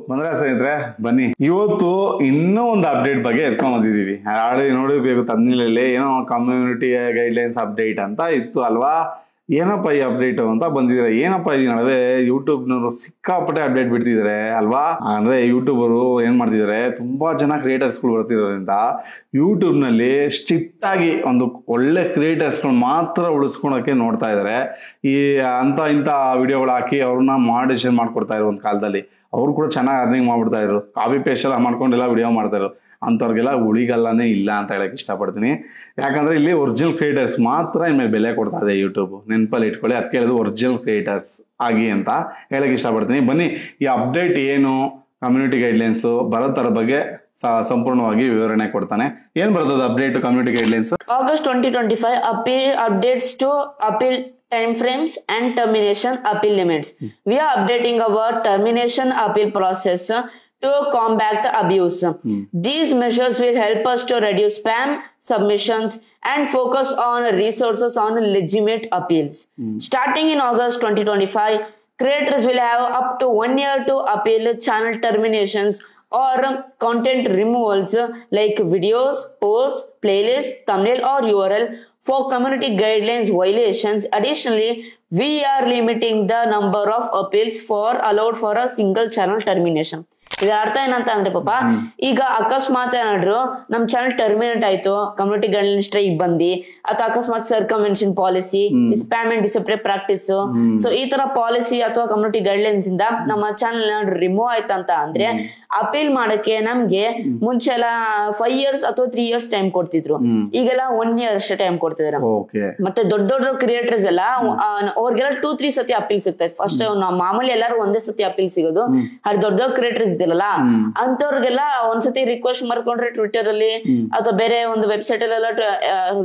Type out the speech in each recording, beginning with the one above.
ಬಂದ್ರೆ ಸ್ನೇಹಿತರೆ ಬನ್ನಿ, ಇವತ್ತು ಇನ್ನೂ ಒಂದು ಅಪ್ಡೇಟ್ ಬಗ್ಗೆ ಎತ್ಕೊಂಡ್ ಬಂದಿದೀವಿ. ಆಲ್ರೆಡಿ ನೋಡಿರ್ಬೇಕು ತಮಿಳಲ್ಲಿ ಏನೋ ಕಮ್ಯುನಿಟಿ ಗೈಡ್ಲೈನ್ಸ್ ಅಪ್ಡೇಟ್ ಅಂತ ಇತ್ತು ಅಲ್ವಾ. ಏನಪ್ಪ ಈ ಅಪ್ಡೇಟ್ ಅಂತ ಬಂದಿದ್ದಾರೆ. ಏನಪ್ಪ ಈ ನಡುವೆ ಯೂಟ್ಯೂಬ್ನವರು ಸಿಕ್ಕಾಪಟ್ಟೆ ಅಪ್ಡೇಟ್ ಬಿಡ್ತಿದ್ದಾರೆ ಅಲ್ವಾ. ಅಂದ್ರೆ ಯೂಟ್ಯೂಬರು ಏನ್ ಮಾಡ್ತಿದ್ದಾರೆ, ತುಂಬಾ ಜನ ಕ್ರಿಯೇಟರ್ಸ್ಗಳು ಬರ್ತಿರೋದ್ರಿಂದ ಯೂಟ್ಯೂಬ್ ನಲ್ಲಿ ಸ್ಟ್ರಿಕ್ಟ್ ಆಗಿ ಒಂದು ಒಳ್ಳೆ ಕ್ರಿಯೇಟರ್ಸ್ಗಳು ಮಾತ್ರ ಉಳಿಸ್ಕೊಳಕ್ಕೆ ನೋಡ್ತಾ ಇದಾರೆ. ಈ ಅಂತ ಇಂಥ ವಿಡಿಯೋಗಳು ಹಾಕಿ ಅವ್ರನ್ನ ಮಾನಿಟೈಸೇಷನ್ ಮಾಡ್ಕೊಡ್ತಾ ಇರೋ ಒಂದು ಕಾಲದಲ್ಲಿ ಅವ್ರು ಕೂಡ ಚೆನ್ನಾಗಿ ಅರ್ನಿಂಗ್ ಮಾಡ್ಬಿಡ್ತಾ ಇದ್ರು. ಕಾಪಿ ಪೇಸ್ಟ್ ಎಲ್ಲ ಮಾಡ್ಕೊಂಡೆಲ್ಲ ವಿಡಿಯೋ ಮಾಡ್ತಾ ಇದ್ರು. ಅಂಥವ್ರಿಗೆಲ್ಲ ಉಳಿಗಲ್ಲನೇ ಇಲ್ಲ ಅಂತ ಹೇಳಕ್ ಇಷ್ಟಪಡ್ತೀನಿ. ಯಾಕಂದ್ರೆ ಇಲ್ಲಿ ಒರಿಜಿನಲ್ ಕ್ರಿಯೇಟರ್ಸ್ ಮಾತ್ರ ಇನ್ಮೇಲೆ ಬೆಲೆ ಕೊಡ್ತಾ ಇದೆ ಯೂಟ್ಯೂಬ್. ನೆನಪಲ್ಲಿ ಇಟ್ಕೊಳ್ಳಿ, ಅದಕ್ಕೆ ಹೇಳಿದ್ರು ಒರಿಜಿನಲ್ ಕ್ರಿಯೇಟರ್ಸ್ ಆಗಿ ಅಂತ ಹೇಳಕ್ ಇಷ್ಟಪಡ್ತೀನಿ. ಬನ್ನಿ, ಈ ಅಪ್ಡೇಟ್ ಏನು, ಕಮ್ಯುನಿಟಿ ಗೈಡ್ಲೈನ್ಸ್ ಬರೋದರ ಬಗ್ಗೆ ಸಂಪೂರ್ಣವಾಗಿ ವಿವರಣೆ ಕೊಡ್ತಾನೆ. ಏನ್ ಬರ್ತದೆ update community guidelines? August 2025 updates to appeal time frames and termination appeal limits. We are updating our termination appeal process to combat abuse. These measures will help us to reduce spam submissions and focus on resources on legitimate appeals. Starting in August 2025, creators will have up to 1 year to appeal channel terminations or content removals like videos, posts, playlists, thumbnail or URL for community guidelines violations. Additionally, we are limiting the number of appeals allowed for a single channel termination. ಇದರ ಅರ್ಥ ಏನಂತ ಅಂದ್ರೆ ಪಾಪ, ಈಗ ಅಕಸ್ಮಾತ್ ಏನಾದ್ರು ನಮ್ channel terminate ಆಯ್ತು, ಕಮ್ಯುನಿಟಿ ಗೈಡ್ಲೈನ್ ಸ್ಟ್ರೈಕ್ ಬಂದಿ, ಅಥವಾ ಅಕಸ್ಮಾತ್ ಸರ್ಕಮೆನ್ಷನ್ policy, spam and discipline practice, so ಈ ತರ ಪಾಲಿಸಿ ಅಥವಾ ಕಮ್ಯುನಿಟಿ ಗೈಡ್ಲೈನ್ಸ್ ಇಂದ ನಮ್ಮ ಚಾನಲ್ ಏನಾದ್ರು ರಿಮೂವ್ ಆಯ್ತಂತ ಅಂದ್ರೆ ಅಪೀಲ್ ಮಾಡಕ್ಕೆ ನಮ್ಗೆ ಮುಂಚೆ ಎಲ್ಲ 5 years ಅಥವಾ 3 years ಟೈಮ್ ಕೊಡ್ತಿದ್ರು. ಈಗೆಲ್ಲ 1 year ಅಷ್ಟೇ ಟೈಮ್ ಕೊಡ್ತಿದಾರೆ. ಮತ್ತೆ ದೊಡ್ಡ ದೊಡ್ಡ ಕ್ರಿಯೇಟರ್ಸ್ ಎಲ್ಲ ಅವ್ರಿಗೆಲ್ಲ 2-3 ಸತಿ ಅಪೀಲ್ ಸಿಗ್ತೈತೆ. ಫಸ್ಟ್ ಮಾಮೂಲಿ ಎಲ್ಲರೂ ಒಂದೇ ಸತಿ ಅಪೀಲ್ ಸಿಗೋದು. ಅದು ದೊಡ್ಡ ದೊಡ್ಡ ಕ್ರಿಯೇಟರ್ಸ್ ಇದಿರಲ್ಲ ಅಂತವ್ರಿಗೆಲ್ಲ ಒಂದ್ಸತಿ ರಿಕ್ವೆಸ್ಟ್ ಮಾಡ್ಕೊಂಡ್ರೆ ಟ್ವಿಟರ್ ಅಲ್ಲಿ ಅಥವಾ ಬೇರೆ ಒಂದು ವೆಬ್ಸೈಟ್ ಅಲ್ಲೆಲ್ಲ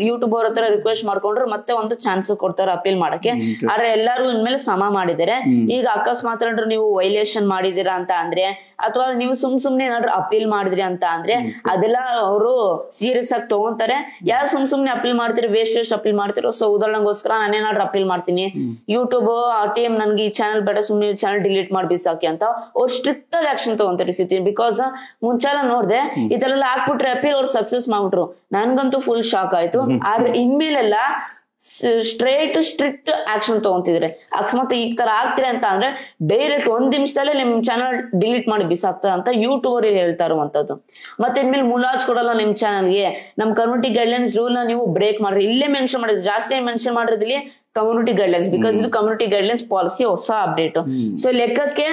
ಯೂಟ್ಯೂಬ್ ಅವ್ರ ಹತ್ರ ರಿಕ್ವೆಸ್ಟ್ ಮಾಡ್ಕೊಂಡ್ರೆ ಮತ್ತೆ ಒಂದು ಚಾನ್ಸ್ ಕೊಡ್ತಾರೆ ಅಪೀಲ್ ಮಾಡಕ್ಕೆ. ಆದ್ರೆ ಎಲ್ಲಾರು ಇನ್ಮೇಲೆ ಸಮ ಮಾಡಿದ್ದಾರೆ. ಈಗ ಅಕಸ್ಮಾತ್ ಏನಾದ್ರು ನೀವು ವೈಲೇಷನ್ ಮಾಡಿದೀರಾ ಅಂತ ಅಂದ್ರೆ, ಅಥವಾ ನೀವು ಸುಮ್ನೆ ಏನಾದ್ರು ಅಪೀಲ್ ಮಾಡಿದ್ರಿ ಅಂತ ಅಂದ್ರೆ ಅದೆಲ್ಲ ಅವರು ಸೀರಿಯಸ್ ಆಗಿ ತಗೊಂತಾರೆ. ಯಾರು ಸುಮ್ನೆ ಅಪೀಲ್ ಮಾಡ್ತೀರಿ, ವೇಸ್ಟ್ ಅಪೀಲ್ ಮಾಡ್ತಿರೋ. ಸೊ ಉದಾಹರಣೆಗೋಸ್ಕರ ನಾನೇನಾದ್ರು ಅಪೀಲ್ ಮಾಡ್ತೀನಿ, ಯೂಟ್ಯೂಬ್ ಟೀಮ್ ನನ್ಗೆ ಈ ಚಾನಲ್ ಬೇಡ, ಸುಮ್ನೆ ಚಾನಲ್ ಡಿಲೀಟ್ ಮಾಡಿ ಬಿಸಾಕಿ ಅಂತ ಅವ್ರು ಸ್ಟ್ರಿಕ್ಟ್ ಆಗಿ ಆಕ್ಷನ್ ತಗೊಂತಾರೆ ಸ್ಥಿತಿ. ಬಿಕಾಸ್ ಮುಂಚೆಲ್ಲ ನೋಡ್ದೆ ಇದೆಲ್ಲ ಹಾಕ್ಬಿಟ್ರೆ ಅಪೀಲ್ ಅವ್ರು ಸಕ್ಸಸ್ ಮಾಡ್ಬಿಟ್ರು. ನನ್ಗಂತೂ ಫುಲ್ ಶಾಕ್ ಆಯ್ತು. ಆದ್ರೆ ಇನ್ಮೇಲೆಲ್ಲ ಸ್ಟ್ರಿಕ್ಟ್ ಆಕ್ಷನ್ ತಗೊಂತಿದ್ರೆ, ಅಕಸ್ಮಾತ್ ಈ ತರ ಆಗ್ತೀರ ಅಂತ ಅಂದ್ರೆ ಡೈರೆಕ್ಟ್ 1 ನಿಮಿಷದಲ್ಲೇ ನಿಮ್ ಚಾನಲ್ ಡಿಲೀಟ್ ಮಾಡಿ ಬಿಸಾಕ್ತಾರ ಅಂತ ಯೂಟ್ಯೂಬರ್ ಹೇಳ್ತಾ ಇರುವಂತದ್ದು. ಮತ್ತೆ ಇನ್ಮೇಲೆ ಮುಲಾಜ್ ಕೊಡಲ್ಲ ನಿಮ್ ಚಾನಲ್ಗೆ. ನಮ್ ಕಮ್ಯುನಿಟಿ ಗೈಡ್ಲೈನ್ಸ್ ರೂಲ್ ನ ನೀವು ಬ್ರೇಕ್ ಮಾಡ್ರಿ. ಇಲ್ಲೇ ಮೆನ್ಷನ್ ಮಾಡಿದ್ರೆ, ಜಾಸ್ತಿ ಮೆನ್ಷನ್ ಮಾಡಿದ್ರಲ್ಲಿ ಕಮ್ಯುನಿಟಿ ಗೈಡ್ಲೈನ್ಸ್, ಬಿಕಾಸ್ ಇದು ಕಮ್ಯುನಿಟಿ ಗೈಡ್ಲೈನ್ಸ್ ಪಾಲಿಸಿ ಹೊಸ ಅಪ್ಡೇಟ್. ಸೊ ಲೆಕ್ಕಕ್ಕೆ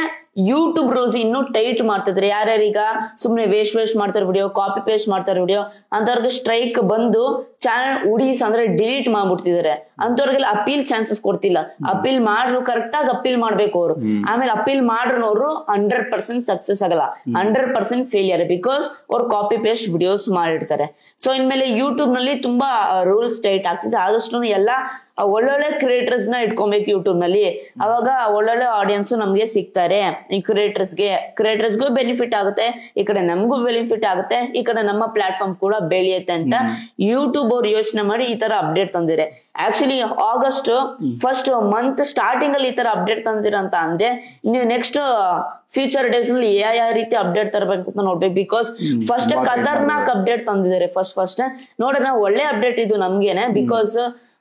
ಯೂಟ್ಯೂಬ್ ರೂಲ್ಸ್ ಇನ್ನೂ ಟೈಟ್ ಮಾಡ್ತಿದ್ರೆ. ಯಾರ್ಯಾರೀಗ ಸುಮ್ನೆ ವೇಸ್ಟ್ ಮಾಡ್ತಾರೆ ವಿಡಿಯೋ, ಕಾಪಿ ಪೇಸ್ಟ್ ಮಾಡ್ತಾರೆ ವಿಡಿಯೋ, ಅಂತವ್ರಿಗೆ ಸ್ಟ್ರೈಕ್ ಬಂದು ಚಾನಲ್ ಉಡೀಸ್ ಅಂದ್ರೆ ಡಿಲೀಟ್ ಮಾಡ್ಬಿಡ್ತಿದ್ದಾರೆ. ಅಂತವ್ರಿಗೆಲ್ಲ ಅಪೀಲ್ ಚಾನ್ಸಸ್ ಕೊಡ್ತಿಲ್ಲ. ಅಪೀಲ್ ಮಾಡ್ರು ಕರೆಕ್ಟ್ ಆಗಿ ಅಪೀಲ್ ಮಾಡ್ಬೇಕು ಅವರು. ಆಮೇಲೆ ಅಪೀಲ್ ಮಾಡ್ರು 100% ಸಕ್ಸಸ್ ಆಗಲ್ಲ, 100% ಫೇಲಿಯರ್, ಬಿಕಾಸ್ ಅವ್ರು ಕಾಪಿ ಪೇಸ್ಟ್ ವಿಡಿಯೋಸ್ ಮಾಡಿರ್ತಾರೆ. ಸೊ ಇನ್ಮೇಲೆ ಯೂಟ್ಯೂಬ್ ನಲ್ಲಿ ತುಂಬಾ ರೂಲ್ಸ್ ಟೈಟ್ ಆಗ್ತಿದೆ. ಆದಷ್ಟು ಎಲ್ಲ ಒಳ್ಳೊಳ್ಳೆ ಕ್ರಿಯೇಟರ್ಸ್ ನ ಇಟ್ಕೊಬೇಕು ಯೂಟ್ಯೂಬ್ ನಲ್ಲಿ. ಅವಾಗ ಒಳ್ಳೊಳ್ಳೆ ಆಡಿಯನ್ಸ್ ನಮ್ಗೆ ಸಿಗ್ತಾರೆ. ಈ ಕ್ರಿಯೇಟರ್ಸ್ಗೂ ಬೆನಿಫಿಟ್ ಆಗುತ್ತೆ, ಈ ಕಡೆ ನಮಗೂ ಬೆನಿಫಿಟ್ ಆಗುತ್ತೆ, ಈ ಕಡೆ ನಮ್ಮ ಪ್ಲಾಟ್ಫಾರ್ಮ್ ಕೂಡ ಬೆಳೆಯುತ್ತೆ ಅಂತ ಯೂಟ್ಯೂಬ್ ಅವ್ರು ಯೋಚನೆ ಮಾಡಿ ಈ ತರ ಅಪ್ಡೇಟ್ ತಂದಿದ್ದಾರೆ. Actually August first month starting ಅಲ್ಲಿ ಈ ತರ ಅಪ್ಡೇಟ್ ತಂದಿರ ಅಂತ ಅಂದ್ರೆ ನೀವು ನೆಕ್ಸ್ಟ್ ಫ್ಯೂಚರ್ ಡೇಸ್ ನಲ್ಲಿ ಯಾವ ರೀತಿ ಅಪ್ಡೇಟ್ ತರಬೇಕು ಅಂತ ನೋಡ್ಬೇಕು. ಬಿಕಾಸ್ ಫಸ್ಟ್ ಖತರ್ನಾಕ್ ಅಪ್ಡೇಟ್ ತಂದಿದ್ದಾರೆ. ಫಸ್ಟ್ ನೋಡ್ರಿ, ನಾವು ಒಳ್ಳೆ ಅಪ್ಡೇಟ್ ಇದು ನಮ್ಗೇನೆ. ಬಿಕಾಸ್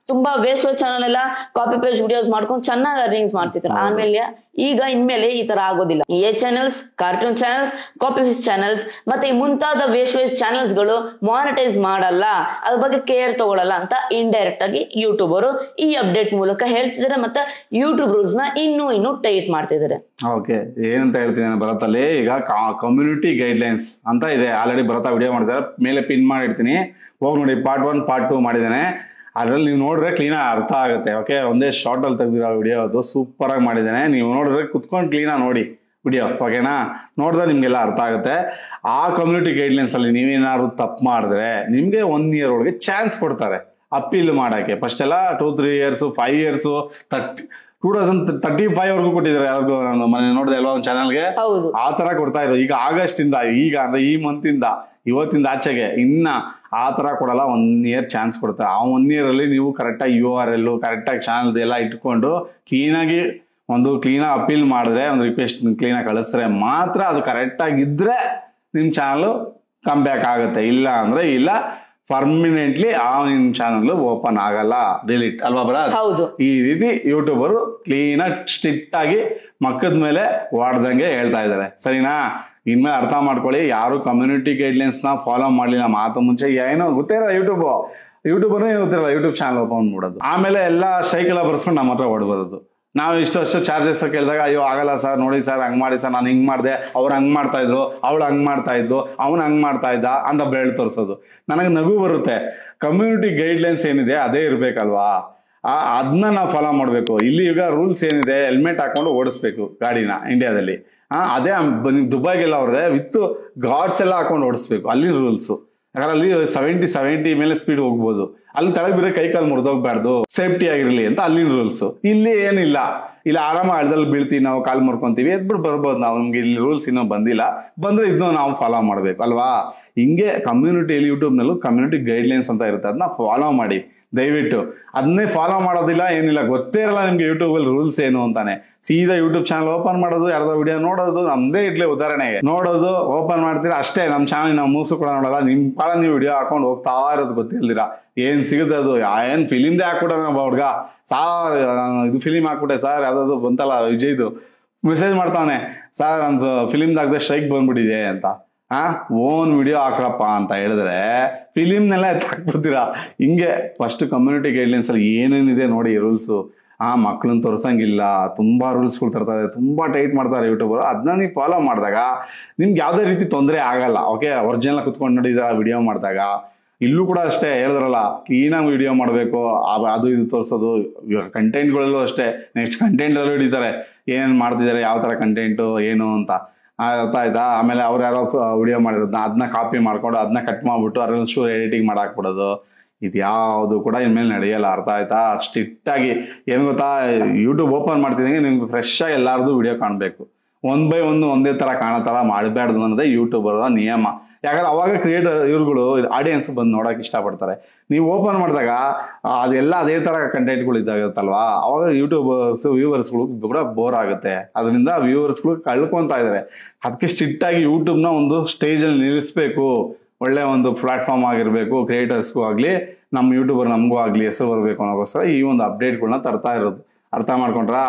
ತುಂಬಾ ವೇಸ್ಟ್ ಚಾನಲ್ ಎಲ್ಲ ಕಾಪಿ ಪೇಸ್ಟ್ ವಿಡಿಯೋಸ್ ಮಾಡ್ಕೊಂಡು ಚೆನ್ನಾಗಿ ಅರ್ನಿಂಗ್ಸ್ ಮಾಡ್ತಿದ್ರು. ಆಮೇಲೆ ಈಗ ಇನ್ಮೇಲೆ ಈ ತರ ಆಗೋದಿಲ್ಲ. Channels, cartoon channels, copy paste channels ಮತ್ತೆ ಈ ಮುಂತಾದ ವೇಸ್ಟ್ ಚಾನೆಲ್ಸ್ ಗಳು ಮಾನಿಟೈಸ್ ಮಾಡಲ್ಲ, ಅದ್ರ ಬಗ್ಗೆ ಕೇರ್ ತಗೊಳ್ಳಲ್ಲ ಅಂತ ಇಂಡೈರೆಕ್ಟ್ ಆಗಿ ಯೂಟ್ಯೂಬರ್ ಈ ಅಪ್ಡೇಟ್ ಮೂಲಕ ಹೇಳ್ತಿದ್ದಾರೆ. ಮತ್ತೆ ಯೂಟ್ಯೂಬ್ ರೂಲ್ಸ್ ನ ಇನ್ನೂ ಟೈಟ್ ಮಾಡ್ತಿದ್ದಾರೆ. ಓಕೆ, ಏನಂತ ಹೇಳ್ತೀನಿ ಭರತಲ್ಲಿ, ಈಗ ಕಮ್ಯುನಿಟಿ ಗೈಡ್ಲೈನ್ಸ್ ಅಂತ ಇದೆ. ಆಲ್ರೆಡಿ ಭರತ ವಿಡಿಯೋ ಮಾಡಿದ್ದಾರೆ, ಮೇಲೆ ಪಿನ್ ಮಾಡಿರ್ತೀನಿ, ಹೋಗಿ ನೋಡಿ. ಪಾರ್ಟ್ 1 ಪಾರ್ಟ್ 2 ಮಾಡಿದ್ದೇನೆ. ಅದ್ರಲ್ಲಿ ನೀವು ನೋಡಿದ್ರೆ ಕ್ಲೀನಾಗಿ ಅರ್ಥ ಆಗುತ್ತೆ. ಓಕೆ, ಒಂದೇ ಶಾರ್ಟ್ ಅಲ್ಲಿ ತೆಗೆದಿರೋ ವಿಡಿಯೋ, ಅದು ಸೂಪರ್ ಆಗಿ ಮಾಡಿದ್ದೇನೆ. ನೀವು ನೋಡಿದ್ರೆ ಕುತ್ಕೊಂಡು ಕ್ಲೀನಾಗಿ ನೋಡಿ ವಿಡಿಯೋ, ಓಕೆನಾ? ನೋಡಿದ್ರೆ ನಿಮ್ಗೆಲ್ಲ ಅರ್ಥ ಆಗುತ್ತೆ. ಆ ಕಮ್ಯುನಿಟಿ ಗೈಡ್ಲೈನ್ಸ್ ಅಲ್ಲಿ ನೀವೇನಾದ್ರು ತಪ್ಪು ಮಾಡಿದ್ರೆ ನಿಮ್ಗೆ 1 year ಒಳಗೆ ಚಾನ್ಸ್ ಕೊಡ್ತಾರೆ ಅಪೀಲ್ ಮಾಡಕ್ಕೆ. ಫಸ್ಟ್ ಎಲ್ಲ 2-3 years, 5 years, 2035 ವರ್ಗೂ ಕೊಟ್ಟಿದ್ದಾರೆ. ಯಾವ್ದು ನಾನು ಮನೆ ನೋಡಿದೆ ಅಲ್ವಾ ಒಂದು ಚಾನಲ್ಗೆ, ಆ ತರ ಕೊಡ್ತಾ ಇದ್ರು. ಈಗ ಆಗಸ್ಟ್ ಇಂದ, ಈಗ ಅಂದ್ರೆ ಈ ಮಂತ್ ಇಂದ, ಇವತ್ತಿಂದ ಆಚೆಗೆ ಇನ್ನ ಆ ತರ ಕೊಡಲ್ಲ. 1 year ಚಾನ್ಸ್ ಕೊಡ್ತಾರೆ. ಆ 1 year ಅಲ್ಲಿ ನೀವು ಕರೆಕ್ಟಾಗಿ URL, ಕರೆಕ್ಟಾಗಿ ಚಾನಲ್ ಎಲ್ಲ ಇಟ್ಕೊಂಡು ಕ್ಲೀನಾಗಿ ಒಂದು ಕ್ಲೀನಾಗಿ ಅಪೀಲ್ ಮಾಡಿದ್ರೆ, ಒಂದು ರಿಕ್ವೆಸ್ಟ್ ಕ್ಲೀನಾಗಿ ಕಳಿಸಿದ್ರೆ ಮಾತ್ರ ಅದು ಕರೆಕ್ಟಾಗಿದ್ದರೆ ನಿಮ್ಮ ಚಾನಲ್ ಕಮ್ ಬ್ಯಾಕ್ ಆಗುತ್ತೆ. ಇಲ್ಲ ಅಂದರೆ ಇಲ್ಲ, ಪರ್ಮನೆಂಟ್ಲಿ ಆ ನಿಮ್ಮ ಚಾನಲ್ ಓಪನ್ ಆಗಲ್ಲ, ಡಿಲೀಟ್ ಅಲ್ವಾ ಬರಲ್ಲ. ಹೌದು. ಈ ರೀತಿ ಯೂಟ್ಯೂಬರು ಕ್ಲೀನಾಗಿ ಸ್ಟ್ರಿಕ್ಟ್ ಆಗಿ ಮಕ್ಕದ ಮೇಲೆ ವಾಡ್ದಂಗೆ ಹೇಳ್ತಾ ಇದ್ದಾರೆ. ಸರಿನಾ? ಇನ್ಮೇಲೆ ಅರ್ಥ ಮಾಡ್ಕೊಳ್ಳಿ, ಯಾರು ಕಮ್ಯುನಿಟಿ ಗೈಡ್ಲೈನ್ಸ್ನ ಫಾಲೋ ಮಾಡಲಿಲ್ಲ ಮಾತು ಮುಂಚೆ ಏನೋ ಗೊತ್ತಿರಲ್ಲ ಯೂಟ್ಯೂಬರ್ನೇ ಗೊತ್ತಿರಲ್ಲ ಯೂಟ್ಯೂಬ್ ಚಾನಲ್ ಓಪನ್ ಮಾಡೋದು. ಆಮೇಲೆ ಎಲ್ಲ ಸ್ಟ್ರೈಕ್ ಎಲ್ಲ ಬರ್ಸ್ಕೊಂಡು ನಮ್ಮ ಹತ್ರ ಹೊಡ್ಬರೋದು. ನಾವು ಇಷ್ಟು ಚಾರ್ಜಸ್ ಕೇಳಿದಾಗ ಅಯ್ಯೋ ಆಗಲ್ಲ ಸರ್, ನೋಡಿ ಸರ್ ಹಂಗೆ ಮಾಡಿ ಸರ್, ನಾನು ಹಿಂಗೆ ಮಾಡಿದೆ, ಅವ್ರು ಹಂಗೆ ಮಾಡ್ತಾ ಇದ್ರು, ಅವಳು ಹಂಗೆ ಮಾಡ್ತಾ ಇದ್ದು, ಅವ್ನು ಹಂಗೆ ಮಾಡ್ತಾ ಇದ್ದ ಅಂತ ಬೆಳೆ ತೋರಿಸೋದು. ನನಗೆ ನಗು ಬರುತ್ತೆ. ಕಮ್ಯುನಿಟಿ ಗೈಡ್ಲೈನ್ಸ್ ಏನಿದೆ ಅದೇ ಇರಬೇಕಲ್ವಾ, ಅದನ್ನ ನಾವು ಫಾಲೋ ಮಾಡಬೇಕು. ಇಲ್ಲಿ ಈಗ ರೂಲ್ಸ್ ಏನಿದೆ, ಹೆಲ್ಮೆಟ್ ಹಾಕೊಂಡು ಓಡಿಸ್ಬೇಕು ಗಾಡಿನ ಇಂಡಿಯಾದಲ್ಲಿ. ಅದೇ ದುಬೈಗೆಲ್ಲ ಅವ್ರದೇ ವಿತ್ ಗಾರ್ಡ್ಸ್ ಎಲ್ಲ ಹಾಕೊಂಡು ಓಡಿಸ್ಬೇಕು, ಅಲ್ಲಿ ರೂಲ್ಸು. ಯಾಕಂದ್ರೆ ಅಲ್ಲಿ 70 ಮೇಲೆ ಸ್ಪೀಡ್ ಹೋಗ್ಬೋದು, ಅಲ್ಲಿ ತಳಗ್ ಬಿದ್ರೆ ಕೈ ಕಾಲು ಮುರಿದೋಗ್ಬಾರ್ದು, ಸೇಫ್ಟಿ ಆಗಿರ್ಲಿ ಅಂತ ಅಲ್ಲಿನ ರೂಲ್ಸ್. ಇಲ್ಲಿ ಏನಿಲ್ಲ, ಇಲ್ಲಿ ಆರಾಮ ಹಳ್ಳದಲ್ಲಿ ಬೀಳ್ತೀವಿ, ನಾವು ಕಾಲು ಮುರ್ಕೊಂತೀವಿ, ಎದ್ಬಿಟ್ಟು ಬರ್ಬೋದು ನಾವು. ನಮ್ಗೆ ಇಲ್ಲಿ ರೂಲ್ಸ್ ಇನ್ನೂ ಬಂದಿಲ್ಲ, ಬಂದ್ರೆ ಇದನ್ನು ನಾವು ಫಾಲೋ ಮಾಡ್ಬೇಕು ಅಲ್ವಾ. ಹಿಂಗೆ ಕಮ್ಯುನಿಟಿಯಲ್ಲಿ ಯೂಟ್ಯೂಬ್ನಲ್ಲೂ ಕಮ್ಯುನಿಟಿ ಗೈಡ್ಲೈನ್ಸ್ ಅಂತ ಇರುತ್ತೆ, ಅದನ್ನ ಫಾಲೋ ಮಾಡಿ ದಯವಿಟ್ಟು. ಅದನ್ನೇ ಫಾಲೋ ಮಾಡೋದಿಲ್ಲ, ಏನಿಲ್ಲ, ಗೊತ್ತೇ ಇರಲ್ಲ ನಿಮ್ಗೆ ಯೂಟ್ಯೂಬಲ್ಲಿ ರೂಲ್ಸ್ ಏನು ಅಂತಾನೆ. ಸೀದಾ ಯೂಟ್ಯೂಬ್ ಚಾನಲ್ ಓಪನ್ ಮಾಡೋದು, ಯಾರ್ದೋ ವಿಡಿಯೋ ನೋಡೋದು, ನಮ್ದೇ ಇಡ್ಲಿ ಉದಾಹರಣೆಗೆ ನೋಡೋದು, ಓಪನ್ ಮಾಡ್ತೀರಾ ಅಷ್ಟೇ. ನಮ್ಮ ಚಾನಲ್ ನಾವು ಮೂಸು ಕೂಡ ನೋಡಲ್ಲ, ನಿಮ್ಮ ಪಾಲ ನೀವು ವಿಡಿಯೋ ಹಾಕೊಂಡು ಹೋಗ್ತಾ ಇರೋದು ಗೊತ್ತಿಲ್ದಿರ ಏನ್ ಸಿಗುತ್ತೆ ಅದು. ಏನ್ ಫಿಲಿಮ್ದೇ ಹಾಕ್ಬಿಟ್ಟ ನಮ್ಮ ಹುಡ್ಗ, ಸಾರ್ ಇದು ಫಿಲಿಮ್ ಹಾಕ್ಬಿಟ್ಟೆ ಸರ್, ಯಾವ್ದಾದ್ರು ಬಂತಲ್ಲ ವಿಜಯ್ದು, ಮೆಸೇಜ್ ಮಾಡ್ತಾವನೆ, ಸರ್ ನಂದು ಫಿಲಿಮ್ದಾಗದೆ ಸ್ಟ್ರೈಕ್ ಬಂದ್ಬಿಟ್ಟಿದೆ ಅಂತ. ಓನ್ ವಿಡಿಯೋ ಹಾಕ್ರಪ್ಪ ಅಂತ ಹೇಳಿದ್ರೆ ಫಿಲಿಮ್ನೆಲ್ಲ ಹಾಕ್ಬಿಡ್ತೀರಾ. ಹಿಂಗೆ ಫಸ್ಟ್ ಕಮ್ಯುನಿಟಿ ಗೈಡ್ಲೈನ್ಸ್ ಅಲ್ಲಿ ಏನೇನಿದೆ ನೋಡಿ ರೂಲ್ಸು. ಮಕ್ಳನ್ನ ತೋರ್ಸಂಗಿಲ್ಲ, ತುಂಬಾ ರೂಲ್ಸ್ಗಳು ತರ್ತಾರೆ, ತುಂಬಾ ಟೈಟ್ ಮಾಡ್ತಾರೆ ಯೂಟ್ಯೂಬರ್. ಅದನ್ನ ನೀವು ಫಾಲೋ ಮಾಡಿದಾಗ ನಿಮ್ಗೆ ಯಾವುದೇ ರೀತಿ ತೊಂದರೆ ಆಗಲ್ಲ. ಓಕೆ, ಒರಿಜಿನಲ್ ಕುತ್ಕೊಂಡು ನೋಡಿದ ವಿಡಿಯೋ ಮಾಡಿದಾಗ ಇಲ್ಲೂ ಕೂಡ ಅಷ್ಟೇ ಹೇಳಿದ್ರಲ್ಲ, ಕ್ಲೀನಾಗಿ ವಿಡಿಯೋ ಮಾಡಬೇಕು, ಅದು ಇದು ತೋರಿಸೋದು. ಇವಾಗ ಕಂಟೆಂಟ್ಗಳಲ್ಲೂ ಅಷ್ಟೇ, ನೆಕ್ಸ್ಟ್ ಕಂಟೆಂಟಲ್ಲೂ ಹಿಡಿತಾರೆ ಏನೇನು ಮಾಡ್ತಿದ್ದಾರೆ, ಯಾವ ಥರ ಕಂಟೆಂಟು ಏನು ಅಂತ. ಅರ್ಥ ಆಯ್ತಾ? ಆಮೇಲೆ ಅವ್ರು ಯಾರೋ ವಿಡಿಯೋ ಮಾಡಿರೋದನ್ನ ಅದನ್ನ ಕಾಪಿ ಮಾಡ್ಕೊಂಡು ಅದನ್ನ ಕಟ್ ಮಾಡ್ಬಿಟ್ಟು ಅದ್ರಲ್ಲಿ ಎಡಿಟಿಂಗ್ ಮಾಡಾಕ್ಬಿಡೋದು. ಇದು ಯಾವುದು ಕೂಡ ಇನ್ಮೇಲೆ ನಡೆಯಲ್ಲ. ಅರ್ಥ ಆಯ್ತಾ? ಸ್ಟ್ರಿಕ್ಟ್ ಆಗಿ ಏನು ಗೊತ್ತಾ, ಯೂಟ್ಯೂಬ್ ಓಪನ್ ಮಾಡ್ತಿದ್ದಂಗೆ ನಿಮ್ಗೆ ಫ್ರೆಶ್ ಆಗಿ ಎಲ್ಲಾರ್ದು ವಿಡಿಯೋ ಕಾಣಬೇಕು. ಒಂದೇ ಥರ ಕಾಣೋ ಥರ ಮಾಡಬಾರ್ದು ಅನ್ನೋದೇ ಯೂಟ್ಯೂಬರ್ ನಿಯಮ. ಯಾಕಂದ್ರೆ ಅವಾಗ ಕ್ರಿಯೇಟರ್ ಇವ್ರುಗಳು ಆಡಿಯನ್ಸ್ ಬಂದು ನೋಡೋಕೆ ಇಷ್ಟಪಡ್ತಾರೆ. ನೀವು ಓಪನ್ ಮಾಡಿದಾಗ ಅದೆಲ್ಲ ಅದೇ ಥರ ಕಂಟೆಂಟ್ಗಳು ಇದ್ದಾಗುತ್ತಲ್ವಾ, ಅವಾಗ ಯೂಟ್ಯೂಬರ್ಸ್ ವ್ಯೂವರ್ಸ್ಗಳು ಕೂಡ ಬೋರ್ ಆಗುತ್ತೆ. ಅದರಿಂದ ವ್ಯೂವರ್ಸ್ಗಳು ಕಳ್ಕೊತಾ ಇದ್ದಾರೆ. ಅದಕ್ಕೆ ಸ್ಟ್ರಿಕ್ಟ್ ಆಗಿ ಯೂಟ್ಯೂಬ್ನ ಒಂದು ಸ್ಟೇಜಲ್ಲಿ ನಿಲ್ಲಿಸ್ಬೇಕು. ಒಳ್ಳೆ ಒಂದು ಪ್ಲಾಟ್ಫಾರ್ಮ್ ಆಗಿರಬೇಕು, ಕ್ರಿಯೇಟರ್ಸ್ಗೂ ಆಗಲಿ ನಮ್ಮ ಯೂಟ್ಯೂಬರ್ ನಮಗೂ ಆಗಲಿ ಹೆಸರು ಬರಬೇಕು ಅನ್ನೋಕ್ಕೋಸ್ಕರ ಈ ಒಂದು ಅಪ್ಡೇಟ್ಗಳನ್ನ ತರ್ತಾ ಇರೋದು. ಅರ್ಥ ಮಾಡ್ಕೊಂಡ್ರಾ?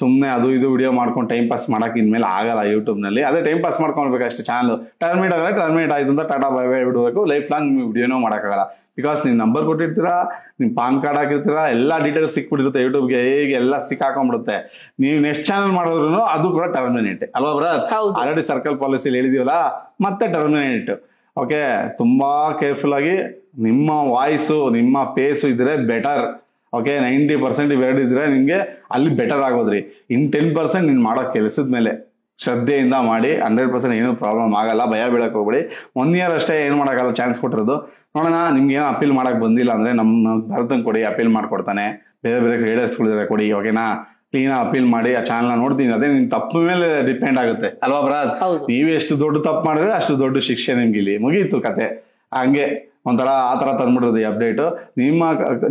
ಸುಮ್ಮನೆ ಅದು ಇದು ವಿಡಿಯೋ ಮಾಡ್ಕೊಂಡು ಟೈಮ್ ಪಾಸ್ ಮಾಡೋಕೆ ಇನ್ಮೇಲೆ ಆಗಲ್ಲ ಯೂಟ್ಯೂಬ್ನಲ್ಲಿ. ಅದೇ ಟೈಮ್ ಪಾಸ್ ಮಾಡ್ಕೊಳ್ಬೇಕು ಅಷ್ಟೇ. ಚಾನಲ್ ಟರ್ಮಿನೇಟ್ ಆಯ್ತು ಅಂತ ಟಾಟಾ ಬೈ ಬೈ ಬಿಡಬೇಕು. ಲೈಫ್ ಲಾಂಗ್ ನೀವು ವಿಡಿಯೋನೂ ಮಾಡೋಕ್ಕಾಗಲ್ಲ. ಬಿಕಾಸ್ ನೀವು ನಂಬರ್ ಕೊಟ್ಟಿರ್ತೀರಾ, ನಿಮ್ಮ ಪಾನ್ ಕಾರ್ಡ್ ಹಾಕಿರ್ತೀರಾ, ಎಲ್ಲ ಡೀಟೇಲ್ಸ್ ಸಿಕ್ಬಿಟ್ಟಿರುತ್ತೆ ಯೂಟ್ಯೂಬ್ಗೆ, ಹೇಗೆ ಎಲ್ಲ ಸಿಕ್ಕಾಕೊಂಡ್ಬಿಡುತ್ತೆ. ನೀವು ನೆಕ್ಸ್ಟ್ ಚಾನಲ್ ಮಾಡಿದ್ರು ಅದು ಕೂಡ ಟರ್ಮಿನೇಟ್ ಅಲ್ವಾ ಬ್ರದರ್? ಆಲ್ರೆಡಿ ಸರ್ಕಲ್ ಪಾಲಿಸಿಲಿ ಹೇಳಿದೀವಲ್ಲ, ಮತ್ತೆ ಟರ್ಮಿನೇಟ್. ಓಕೆ, ತುಂಬಾ ಕೇರ್ಫುಲ್ ಆಗಿ ನಿಮ್ಮ ವಾಯ್ಸು ನಿಮ್ಮ ಫೇಸು ಇದ್ರೆ ಬೆಟರ್. ಓಕೆ, 90% ಇವೆರಡು ಇದ್ರೆ ನಿಮಗೆ ಅಲ್ಲಿ ಬೆಟರ್ ಆಗೋದ್ರಿ. ಇನ್ನು 10% ನೀನು ಮಾಡೋ ಕೆಲಸದ ಮೇಲೆ ಶ್ರದ್ಧೆಯಿಂದ ಮಾಡಿ. 100% ಏನೂ ಪ್ರಾಬ್ಲಮ್ ಆಗಲ್ಲ, ಭಯ ಬೀಳಕ್ಕೆ ಹೋಗ್ಬೇಡಿ. 1 ಇಯರ್ ಅಷ್ಟೇ ಏನು ಮಾಡೋಕ್ಕಲ್ಲ, ಚಾನ್ಸ್ ಕೊಟ್ಟಿರೋದು. ನೋಡೋಣ, ನಿಮ್ಗೆ ಏನೋ ಅಪೀಲ್ ಮಾಡಕ್ಕೆ ಬಂದಿಲ್ಲ ಅಂದರೆ ನಮ್ಮ ಭರತನ್ ಕೊಡಿ, ಅಪೀಲ್ ಮಾಡ್ಕೊಡ್ತಾನೆ. ಬೇರೆ ಬೇರೆ ಕ್ರಿಯೇಟರ್ಸ್ಗಳಿದ್ದಾರೆ, ಕೊಡಿ. ಓಕೆನಾ? ಕ್ಲೀನಾಗಿ ಅಪೀಲ್ ಮಾಡಿ ಆ ಚಾನಲ್ನ ನೋಡ್ತೀನಿ. ಅದೇ ನಿಮ್ಮ ತಪ್ಪು ಮೇಲೆ ಡಿಪೆಂಡ್ ಆಗುತ್ತೆ ಅಲ್ವಾ ಬ್ರಾದ್? ನೀವು ಎಷ್ಟು ದೊಡ್ಡ ತಪ್ಪು ಮಾಡಿದ್ರೆ ಅಷ್ಟು ದೊಡ್ಡ ಶಿಕ್ಷೆ ನಿಮ್ಗೆ ಇಲ್ಲಿ ಮುಗೀತು ಕತೆ. ಹಂಗೆ ಒಂಥರ ಆ ಥರ ತಂದ್ಬಿಡೋದು ಈ ಅಪ್ಡೇಟು.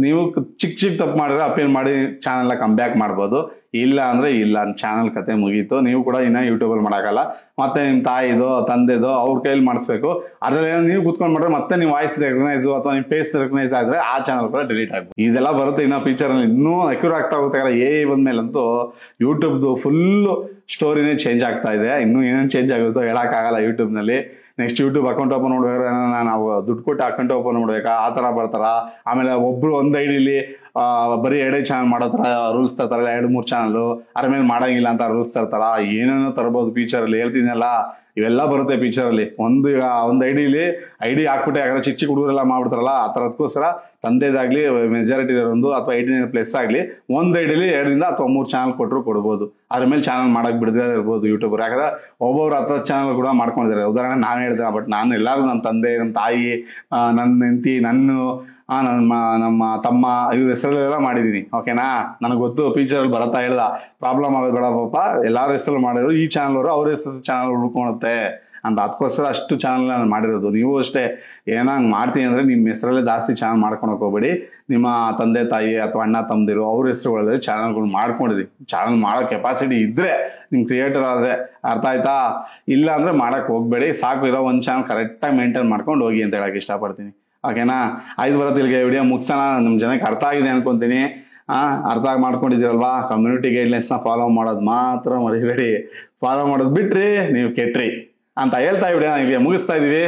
ನೀವು ಚಿಕ್ಕ ತಪ್ಪು ಮಾಡಿದ್ರೆ ಅಪೀಲ್ ಮಾಡಿ ಚಾನಲ್ನ ಕಮ್ ಬ್ಯಾಕ್ ಮಾಡ್ಬೋದು. ಇಲ್ಲ ಅಂದರೆ ಇಲ್ಲ, ಚಾನಲ್ ಕತೆ ಮುಗೀತು. ನೀವು ಕೂಡ ಇನ್ನೂ ಯೂಟ್ಯೂಬಲ್ಲಿ ಮಾಡೋಕ್ಕಲ್ಲ. ಮತ್ತೆ ನಿಮ್ಮ ತಾಯಿದೋ ತಂದೆದೋ ಅವ್ರ ಕೈಲಿ ಮಾಡಿಸ್ಬೇಕು. ಅದರಲ್ಲಿ ನೀವು ಕುತ್ಕೊಂಡು ಮಾಡ್ರೆ ಮತ್ತೆ ನೀವು ವಾಯ್ಸ್ ರೆಕಗ್ನೈಸು ಅಥವಾ ನಿಮ್ಮ ಫೇಸ್ ರೆಕಗ್ನೈಸ್ ಆದರೆ ಆ ಚಾನಲ್ ಕೂಡ ಡಿಲೀಟ್ ಆಗ್ಬೋದು. ಇದೆಲ್ಲ ಬರುತ್ತೆ ಇನ್ನೂ ಫೀಚರ್ನಲ್ಲಿ, ಇನ್ನೂ ಅಕ್ಯೂರ್ ಆಗ್ತಾ ಹೋಗುತ್ತೆ. ಬಂದ್ಮೇಲಂತೂ ಯೂಟ್ಯೂಬ್ದು ಫುಲ್ಲು ಸ್ಟೋರಿನೇ ಚೇಂಜ್ ಆಗ್ತಾ ಇದೆ. ಇನ್ನೂ ಏನೇನು ಚೇಂಜ್ ಆಗುತ್ತೋ ಹೇಳೋಕ್ಕಾಗಲ್ಲ ಯೂಟ್ಯೂಬ್ನಲ್ಲಿ. ನೆಕ್ಸ್ಟ್ ಯೂಟ್ಯೂಬ್ ಅಕೌಂಟ್ ಓಪನ್ ಮಾಡ್ಬೇಕಾದ್ರೆ ನಾವು ದುಡ್ಡು ಕೊಟ್ಟು ಅಕೌಂಟ್ ಓಪನ್ ಮಾಡ್ಬೇಕಾ ಆ ಥರ ಬರ್ತಾರ. ಆಮೇಲೆ ಒಬ್ರು ಒಂದು ಐಡಿಲಿ ಬರೀ 2 ಚಾನಲ್ ಮಾಡೋ ಥರ ರೂಲ್ಸ್ ತರ್ತಾರಲ್ಲ, 2-3 ಚಾನಲ್ ಅದ್ರ ಮೇಲೆ ಮಾಡೋಂಗಿಲ್ಲ ಅಂತ ರೂಲ್ಸ್ ತರ್ತಾರ. ಏನೇನೋ ತರ್ಬೋದು ಫೀಚರಲ್ಲಿ, ಹೇಳ್ತೀನಲ್ಲ ಇವೆಲ್ಲ ಬರುತ್ತೆ ಫೀಚರಲ್ಲಿ. ಒಂದು ಐಡಿ ಹಾಕ್ಬಿಟ್ಟೆ, ಯಾಕಂದ್ರೆ ಚಿಕ್ಕ ಹುಡುಗರೆಲ್ಲ ಮಾಡ್ಬಿಡ್ತಾರಲ್ಲ ಆ ಥರದಕ್ಕೋಸ್ಕರ ತಂದೆದಾಗ್ಲಿ ಮೆಜಾರಿಟಿ ಇರೋದು ಅಥವಾ 18+ ಆಗಲಿ ಒಂದು ಐಡಿಲಿ 2 ಅಥವಾ 3 ಚಾನಲ್ ಕೊಡ್ಬೋದು. ಅದ್ರ ಮೇಲೆ ಚಾನಲ್ ಮಾಡಕ್ ಬಿಡದೇ ಇರ್ಬೋದು ಯೂಟ್ಯೂಬರ್. ಯಾಕಂದ್ರೆ ಒಬ್ಬೊಬ್ರು 10 ಚಾನಲ್ ಕೂಡ ಮಾಡ್ಕೊಂಡಿದ್ದಾರೆ. ಉದಾಹರಣೆ ನಾನು ಹೇಳಿದೆ, ಬಟ್ ನಾನು ಎಲ್ಲರೂ ನನ್ನ ತಂದೆ, ನಮ್ಮ ತಾಯಿ, ನನ್ನ ಹೆಂಡತಿ, ನಮ್ಮ ತಮ್ಮ ಇವ್ರ ಹೆಸರಲ್ಲೆಲ್ಲ ಮಾಡಿದ್ದೀನಿ. ಓಕೆನಾ? ನನಗೆ ಗೊತ್ತು ಫೀಚರಲ್ಲಿ ಬರತ್ತಾ ಹೇಳ್ದ ಪ್ರಾಬ್ಲಮ್ ಆಗೋದು ಬೇಡ ಪಾಪ, ಎಲ್ಲಾರ ಹೆಸರು ಮಾಡಿದ್ರು. ಈ ಚಾನಲ್ ಅವರು ಅವ್ರ ಹೆಸರು ಚಾನಲ್ ಉಳ್ಕೊಳುತ್ತೆ ಅಂತ ಅದಕ್ಕೋಸ್ಕರ ಅಷ್ಟು ಚಾನಲ್ ನಾನು ಮಾಡಿರೋದು. ನೀವು ಅಷ್ಟೇ ಏನೋ ಹಂಗೆ ಮಾಡ್ತೀನಿ ಅಂದರೆ ನಿಮ್ಮ ಹೆಸರಲ್ಲೇ ಜಾಸ್ತಿ ಚಾನಲ್ ಮಾಡ್ಕೊಳಕ್ಕೆ ಹೋಗ್ಬೇಡಿ. ನಿಮ್ಮ ತಂದೆ ತಾಯಿ ಅಥವಾ ಅಣ್ಣ ತಮ್ಮದಿರು ಅವ್ರ ಹೆಸರುಗಳಲ್ಲಿ ಚಾನಲ್ಗಳು ಮಾಡ್ಕೊಂಡಿರಿ. ಚಾನಲ್ ಮಾಡೋ ಕೆಪಾಸಿಟಿ ಇದ್ದರೆ ನಿಮ್ಮ ಕ್ರಿಯೇಟರ್ ಆದರೆ, ಅರ್ಥ ಆಯ್ತಾ? ಇಲ್ಲ ಅಂದರೆ ಮಾಡೋಕ್ಕೆ ಹೋಗಬೇಡಿ. ಸಾಕು, ಇರೋ ಒಂದು ಚಾನಲ್ ಕರೆಕ್ಟಾಗಿ ಮೇಂಟೈನ್ ಮಾಡ್ಕೊಂಡು ಹೋಗಿ ಅಂತ ಹೇಳಕ್ಕೆ ಇಷ್ಟಪಡ್ತೀನಿ. ಓಕೆನಾ? ಆಯ್ತು ಬರುತ್ತೆ, ಇಲ್ಲಿಗೆ ವಿಡಿಯೋ ಮುಗಿಸೋಣ. ನಮ್ಮ ಜನಕ್ಕೆ ಅರ್ಥ ಆಗಿದೆ ಅನ್ಕೊತೀನಿ. ಅರ್ಥ ಮಾಡ್ಕೊಂಡಿದ್ದೀರಲ್ವಾ? ಕಮ್ಯುನಿಟಿ ಗೈಡ್ಲೈನ್ಸ್ನ ಫಾಲೋ ಮಾಡೋದು ಮಾತ್ರ ಮರಿಬೇಡಿ. ಫಾಲೋ ಮಾಡೋದು ಬಿಟ್ರಿ ನೀವು ಕೆಟ್ರಿ ಅಂತ ಹೇಳ್ತಾ ವಿಡಿಯೋ ಇಲ್ಲಿಗೆ ಮುಗಿಸ್ತಾ ಇದೀವಿ.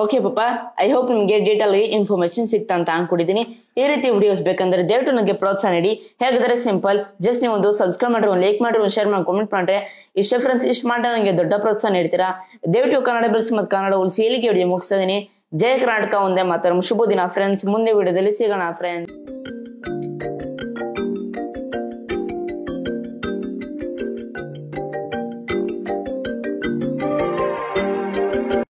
ಓಕೆ ಪಾಪ, ಐ ಹೋಪ್ ನಿಮಗೆ ಡೀಟೇಲ್ ಇನ್ಫಾರ್ಮೇಶನ್ ಸಿಗ್ತಾ ಅಂತ ಅನ್ಕೊಂಡಿದ್ದೀನಿ. ಈ ರೀತಿ ವಿಡಿಯೋಸ್ ಬೇಕಂದ್ರೆ ದಯವಿಟ್ಟು ನನಗೆ ಪ್ರೋತ್ಸಾಹ ನೀಡಿ. ಹೇಗಾದ್ರೆ ಸಿಂಪಲ್, ಜಸ್ಟ್ ನೀವು ಒಂದು ಸಬ್ಸ್ಕ್ರೈಬ್ ಮಾಡ್ರಿ, ಒಂದು ಲೈಕ್ ಮಾಡ್ರಿ, ಒಂದು ಶೇರ್ ಮಾಡಿ, ಕಾಮೆಂಟ್ ಮಾಡ್ರೆ ಇಷ್ಟೇ ಫ್ರೆಂಡ್ಸ್. ಇಷ್ಟು ಮಾಡಿ ನನಗೆ ದೊಡ್ಡ ಪ್ರೋತ್ಸಾಹ ನೀಡ್ತೀರಾ. ದಯವಿಟ್ಟು ಕನ್ನಡ ಬೆಳೆಸಿ ಮತ್ತು ಕನ್ನಡ ಉಳಿಸಿ. ಇಲ್ಲಿಗೆ ವಿಡಿಯೋ ಮುಗಿಸ್ತಾ ಇದೀನಿ. ಜಯ ಕರ್ನಾಟಕ, ಒಂದೇ ಮಾತರಂ. ಶುಭ ದಿನ ಫ್ರೆಂಡ್ಸ್. ಮುಂದೆ ವಿಡಿಯೋದಲ್ಲಿ ಸಿಗೋಣ ಫ್ರೆಂಡ್ಸ್.